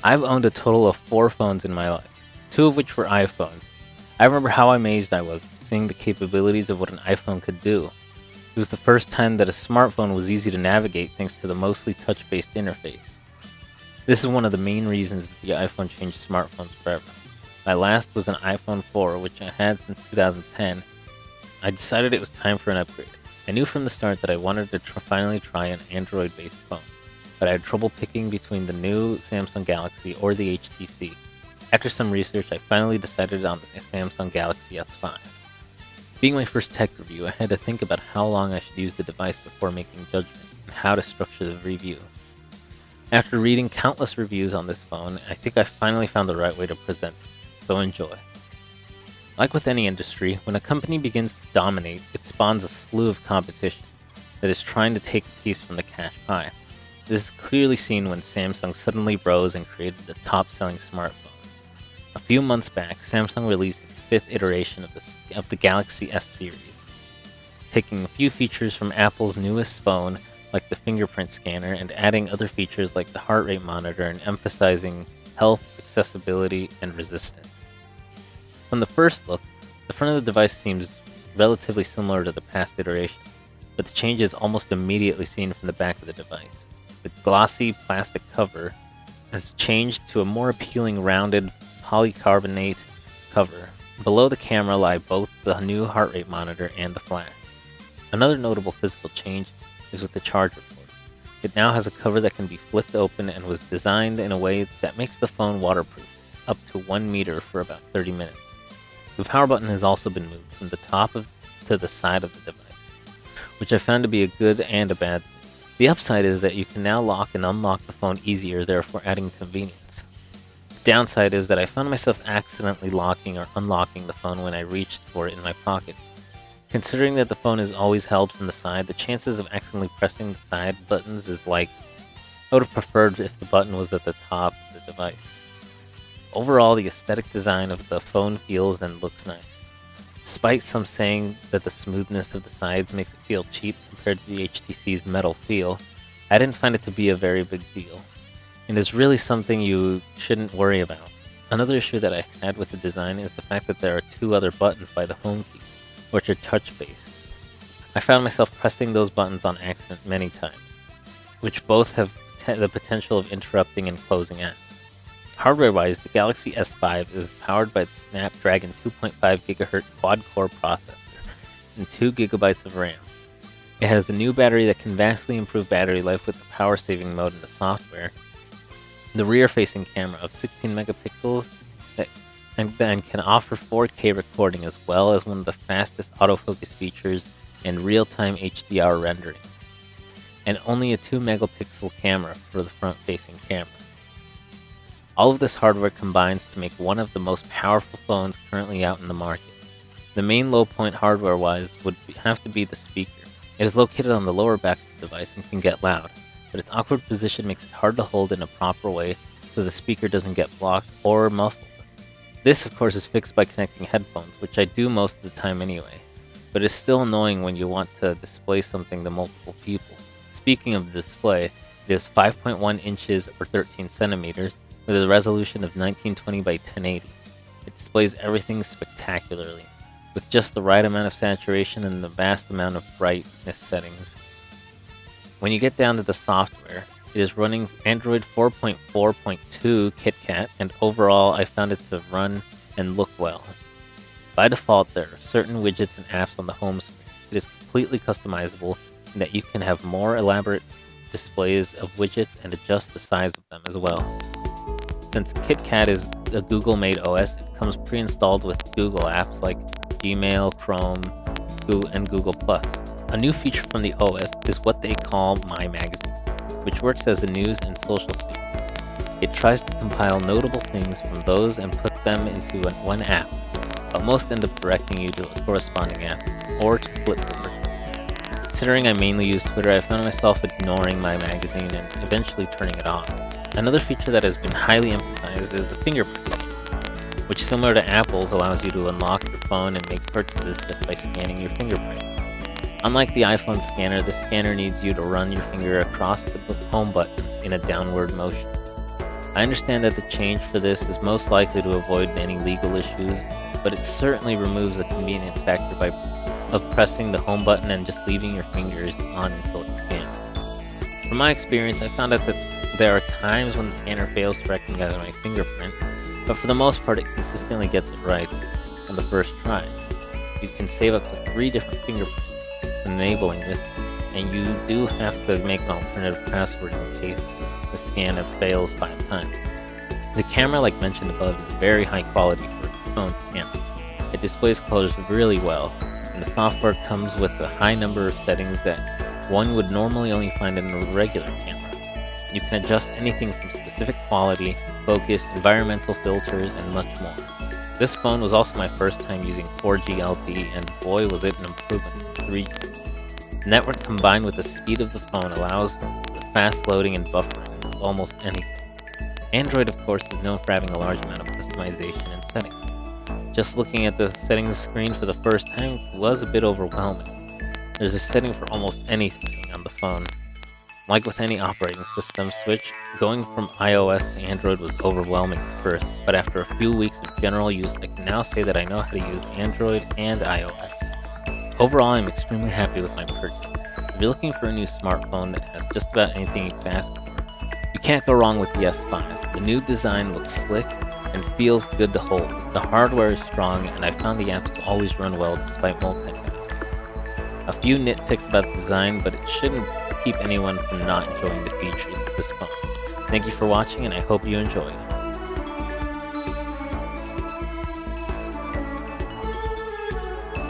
I've owned a total of 4 phones in my life, 2 of which were iPhones. I remember how amazed I was seeing the capabilities of what an iPhone could do. It was the first time that a smartphone was easy to navigate thanks to the mostly touch-based interface. This is one of the main reasons that the iPhone changed smartphones forever. My last was an iPhone 4, which I had since 2010. I decided it was time for an upgrade. I knew from the start that I wanted to finally try an Android-based phone, but I had trouble picking between the new Samsung Galaxy or the HTC. After some research, I finally decided on the Samsung Galaxy S5. Being my first tech review, I had to think about how long I should use the device before making judgment and how to structure the review. After reading countless reviews on this phone, I think I finally found the right way to present this, so enjoy. Like with any industry, when a company begins to dominate, it spawns a slew of competition that is trying to take a piece from the cash pie. This is clearly seen when Samsung suddenly rose and created the top-selling smartphone. A few months back, Samsung released its 5th iteration of the Galaxy S series, taking a few features from Apple's newest phone, like the fingerprint scanner, and adding other features like the heart rate monitor and emphasizing health, accessibility, and resistance. From the first look, the front of the device seems relatively similar to the past iteration, but the change is almost immediately seen from the back of the device. The glossy plastic cover has changed to a more appealing rounded polycarbonate cover. Below the camera lie both the new heart rate monitor and the flash. Another notable physical change is with the charger port. It now has a cover that can be flipped open and was designed in a way that makes the phone waterproof, up to 1 meter for about 30 minutes. The power button has also been moved from the top to the side of the device, which I found to be a good and a bad thing. The upside is that you can now lock and unlock the phone easier, therefore adding convenience. The downside is that I found myself accidentally locking or unlocking the phone when I reached for it in my pocket. Considering that the phone is always held from the side, the chances of accidentally pressing the side buttons is like, I would have preferred if the button was at the top of the device. Overall, the aesthetic design of the phone feels and looks nice. Despite some saying that the smoothness of the sides makes it feel cheap compared to the HTC's metal feel, I didn't find it to be a very big deal. It is really something you shouldn't worry about. Another issue that I had with the design is the fact that there are 2 other buttons by the home key, which are touch-based. I found myself pressing those buttons on accident many times, which both have the potential of interrupting and closing apps. Hardware-wise, the Galaxy S5 is powered by the Snapdragon 2.5 GHz quad-core processor and 2 GB of RAM. It has a new battery that can vastly improve battery life with the power-saving mode in the software, the rear-facing camera of 16 megapixels and can offer 4K recording as well as one of the fastest autofocus features and real-time HDR rendering, and only a 2 megapixel camera for the front-facing camera. All of this hardware combines to make one of the most powerful phones currently out in the market. The main low point hardware-wise would have to be the speaker. It is located on the lower back of the device and can get loud, but its awkward position makes it hard to hold in a proper way so the speaker doesn't get blocked or muffled. This, of course, is fixed by connecting headphones, which I do most of the time anyway, but it's still annoying when you want to display something to multiple people. Speaking of the display, it is 5.1 inches or 13 centimeters, with a resolution of 1920 by 1080. It displays everything spectacularly, with just the right amount of saturation and the vast amount of brightness settings. When you get down to the software, it is running Android 4.4.2 KitKat, and overall I found it to run and look well. By default, there are certain widgets and apps on the home screen. It is completely customizable in that you can have more elaborate displays of widgets and adjust the size of them as well. Since KitKat is a Google-made OS, it comes pre-installed with Google apps like Gmail, Chrome, and Google+. A new feature from the OS is what they call My Magazine, which works as a news and social speaker. It tries to compile notable things from those and put them into one app, but most end up directing you to a corresponding app, or to flip the version. Considering I mainly use Twitter, I found myself ignoring My Magazine and eventually turning it on. Another feature that has been highly emphasized is the fingerprint scanner, which, similar to Apple's, allows you to unlock your phone and make purchases just by scanning your fingerprint. Unlike the iPhone scanner, this scanner needs you to run your finger across the home button in a downward motion. I understand that the change for this is most likely to avoid any legal issues, but it certainly removes the convenience factor of pressing the home button and just leaving your fingers on until it scans. From my experience, I found out that there are times when the scanner fails to recognize my fingerprint, but for the most part it consistently gets it right on the first try. You can save up to 3 different fingerprints enabling this, and you do have to make an alternative password in case the scanner fails 5 times. The camera, like mentioned above, is very high quality for a phone's camera. It displays colors really well, and the software comes with a high number of settings that one would normally only find in a regular camera. You can adjust anything from specific quality, focus, environmental filters, and much more. This phone was also my first time using 4G LTE, and boy was it an improvement from 3G. The network combined with the speed of the phone allows for fast loading and buffering of almost anything. Android, of course, is known for having a large amount of customization and settings. Just looking at the settings screen for the first time was a bit overwhelming. There's a setting for almost anything on the phone. Like with any operating system switch, going from iOS to Android was overwhelming at first, but after a few weeks of general use, I can now say that I know how to use Android and iOS. Overall, I'm extremely happy with my purchase. If you're looking for a new smartphone that has just about anything you can ask for, you can't go wrong with the S5. The new design looks slick and feels good to hold. The hardware is strong, and I found the apps to always run well despite multitasking. A few nitpicks about the design, but it shouldn't keep anyone from not enjoying the features of this phone. Thank you for watching, and I hope you enjoyed.